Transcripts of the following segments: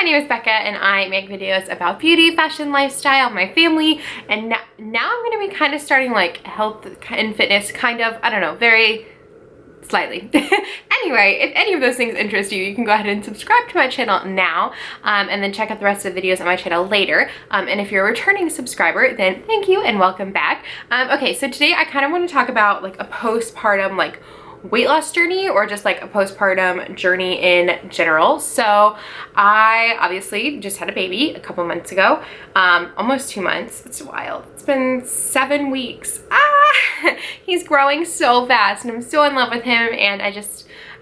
name is Becca and I make videos about beauty, fashion, lifestyle, my family, and now I'm going to be kind of starting like health and fitness, kind of, I don't know, very slightly. Anyway, if any of those things interest you, you can go ahead and subscribe to my channel now, and then check out the rest of the videos on my channel later. And if you're a returning subscriber, then thank you and welcome back. Okay, so today I kind of want to talk about like a postpartum like weight loss journey, or just like a postpartum journey in general. So I obviously just had a baby a couple months ago, almost 2 months. It's wild. It's been 7 weeks. He's growing so fast and I'm so in love with him, and I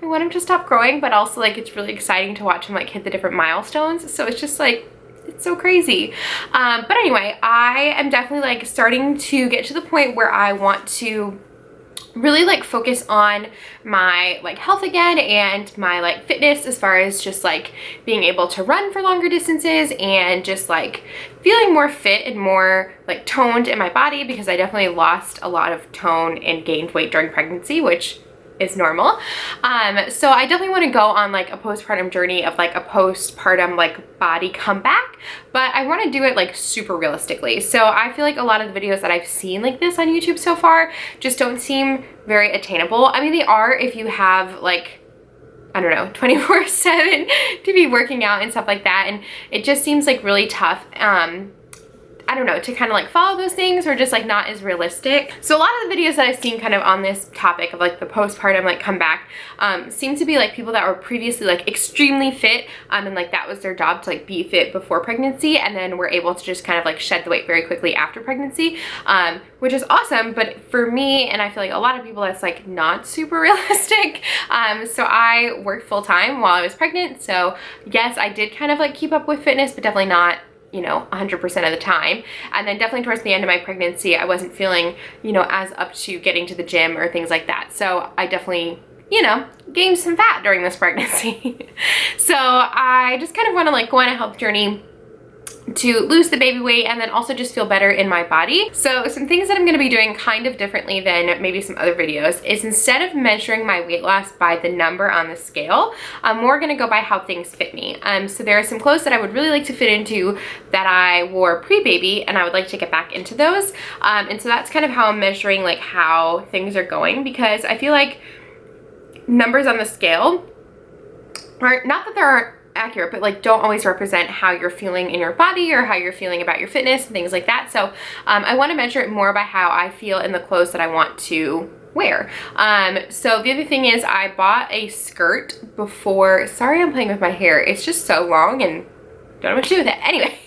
want him to stop growing, but also like it's really exciting to watch him like hit the different milestones. So it's just like, it's so crazy. But anyway, I am definitely like starting to get to the point where I want to really like focus on my like health again and my like fitness, as far as just like being able to run for longer distances and just like feeling more fit and more like toned in my body, because I definitely lost a lot of tone and gained weight during pregnancy, which is normal. So I definitely want to go on like a postpartum journey of like a postpartum like body comeback, but I want to do it like super realistically. So I feel like a lot of the videos that I've seen like this on YouTube so far just don't seem very attainable. I mean, they are if you have like, I don't know, 24/7 to be working out and stuff like that, and it just seems like really tough. I don't know, to kind of like follow those things, or just like not as realistic. So a lot of the videos that I've seen kind of on this topic of like the postpartum like comeback seem to be like people that were previously like extremely fit, and like that was their job to like be fit before pregnancy, and then were able to just kind of like shed the weight very quickly after pregnancy, which is awesome. But for me, and I feel like a lot of people, that's like not super realistic. So I worked full time while I was pregnant. So yes, I did kind of like keep up with fitness, but definitely not, you know, 100% of the time. And then definitely towards the end of my pregnancy, I wasn't feeling, you know, as up to getting to the gym or things like that. So I definitely, you know, gained some fat during this pregnancy. So I just kind of want to like go on a health journey to lose the baby weight and then also just feel better in my body. So some things that I'm going to be doing kind of differently than maybe some other videos is, instead of measuring my weight loss by the number on the scale, I'm more going to go by how things fit me. So there are some clothes that I would really like to fit into that I wore pre-baby, and I would like to get back into those. And so that's kind of how I'm measuring like how things are going, because I feel like numbers on the scale are, not that there aren't accurate, but like don't always represent how you're feeling in your body or how you're feeling about your fitness and things like that. So I want to measure it more by how I feel in the clothes that I want to wear. So the other thing is, I bought a skirt before. Sorry, I'm playing with my hair. It's just so long and don't know what to do with it. Anyway.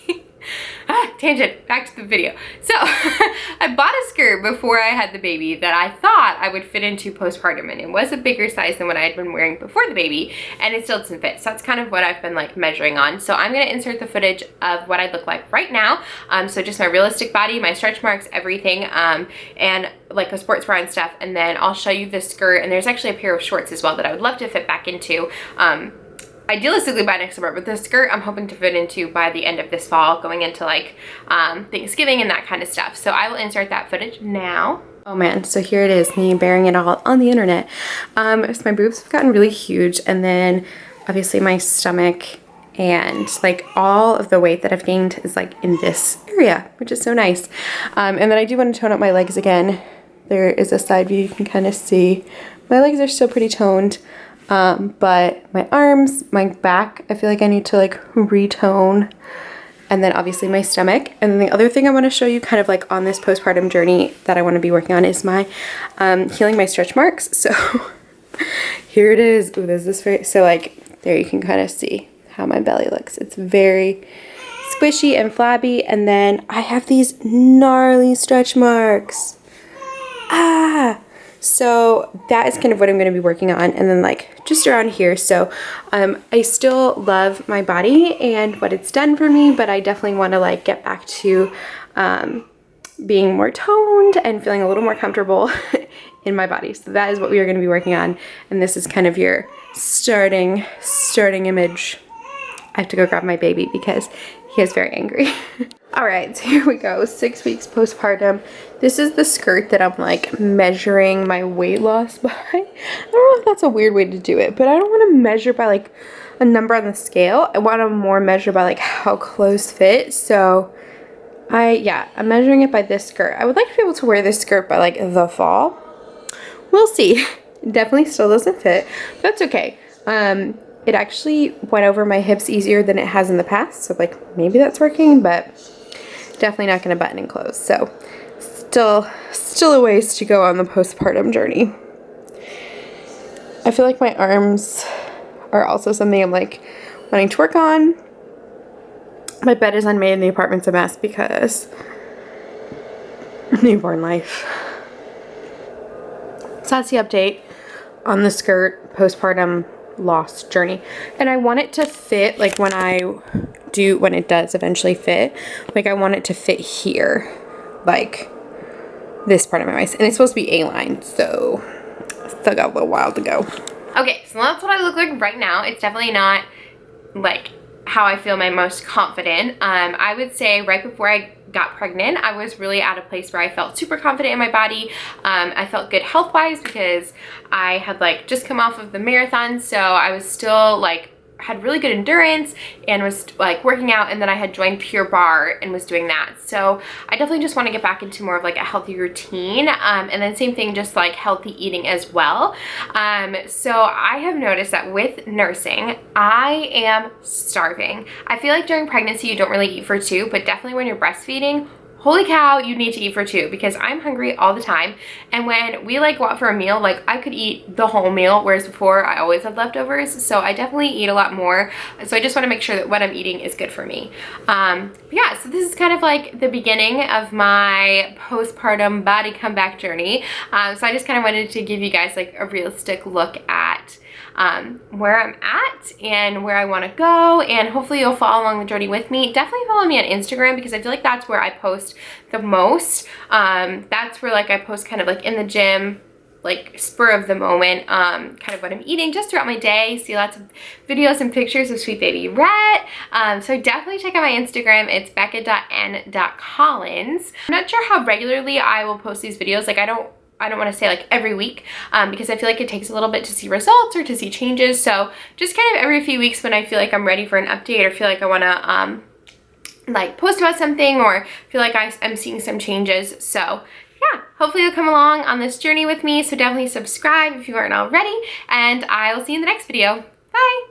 Tangent, back to the video. So I bought a skirt before I had the baby that I thought I would fit into postpartum, and it was a bigger size than what I had been wearing before the baby, and it still doesn't fit. So that's kind of what I've been like measuring on. So I'm going to insert the footage of what I look like right now. So just my realistic body, my stretch marks, everything, and like a sports bra and stuff. And then I'll show you the skirt, and there's actually a pair of shorts as well that I would love to fit back into. Idealistically by next summer, but the skirt I'm hoping to fit into by the end of this fall, going into like Thanksgiving and that kind of stuff. So I will insert that footage now. Oh man, so here it is, me bearing it all on the internet. So my boobs have gotten really huge, and then obviously my stomach, and like all of the weight that I've gained is like in this area, which is so nice. And then I do want to tone up my legs again. There is a side view, you can kind of see. My legs are still pretty toned. But my arms, my back, I feel like I need to like retone, and then obviously my stomach. And then the other thing I want to show you kind of like on this postpartum journey that I want to be working on is my healing my stretch marks. So here it is. Ooh, there's this very, so like there you can kind of see how my belly looks. It's very squishy and flabby, and then I have these gnarly stretch marks. So that is kind of what I'm going to be working on, and then like just around here. So I still love my body and what it's done for me, but I definitely want to like get back to being more toned and feeling a little more comfortable in my body. So that is what we are going to be working on, and this is kind of your starting image. I have to go grab my baby because he is very angry. All right, so here we go, 6 weeks postpartum. This is the skirt that I'm like measuring my weight loss by. I don't know if that's a weird way to do it, but I don't want to measure by like a number on the scale. I want to more measure by like how clothes fit. So I'm measuring it by this skirt. I would like to be able to wear this skirt by like the fall. We'll see. It definitely still doesn't fit, but that's okay. It actually went over my hips easier than it has in the past. So like maybe that's working, but definitely not going to button and close. So still a ways to go on the postpartum journey. I feel like my arms are also something I'm like wanting to work on. My bed is unmade and the apartment's a mess because newborn life. So that's the update on the skirt postpartum loss journey. And I want it to fit like when it does eventually fit, like I want it to fit here, like this part of my waist. And it's supposed to be A-line, so still got a little while to go. Okay, so that's what I look like right now. It's definitely not like how I feel my most confident. I would say right before I got pregnant, I was really at a place where I felt super confident in my body. I felt good health-wise because I had like just come off of the marathon, so I was still like had really good endurance and was like working out, and then I had joined Pure Barre and was doing that. So I definitely just want to get back into more of like a healthy routine, and then same thing, just like healthy eating as well. So I have noticed that with nursing, I am starving. I feel like during pregnancy you don't really eat for two, but definitely when you're breastfeeding, holy cow, you need to eat for two, because I'm hungry all the time. And when we like go out for a meal, like I could eat the whole meal, whereas before I always had leftovers. So I definitely eat a lot more. So I just want to make sure that what I'm eating is good for me. Yeah, so this is kind of like the beginning of my postpartum body comeback journey. So I just kind of wanted to give you guys like a realistic look at where I'm at and where I want to go, and hopefully you'll follow along the journey with me. Definitely follow me on Instagram, because I feel like that's where I post the most. That's where like I post kind of like in the gym, like spur of the moment, kind of what I'm eating just throughout my day. See lots of videos and pictures of sweet baby Rhett. So definitely check out my Instagram. It's becca.n.collins. I'm not sure how regularly I will post these videos. Like I don't want to say like every week, because I feel like it takes a little bit to see results or to see changes. So just kind of every few weeks when I feel like I'm ready for an update, or feel like I want to like post about something, or feel like I'm seeing some changes. So yeah, hopefully you'll come along on this journey with me. So definitely subscribe if you aren't already, and I will see you in the next video. Bye!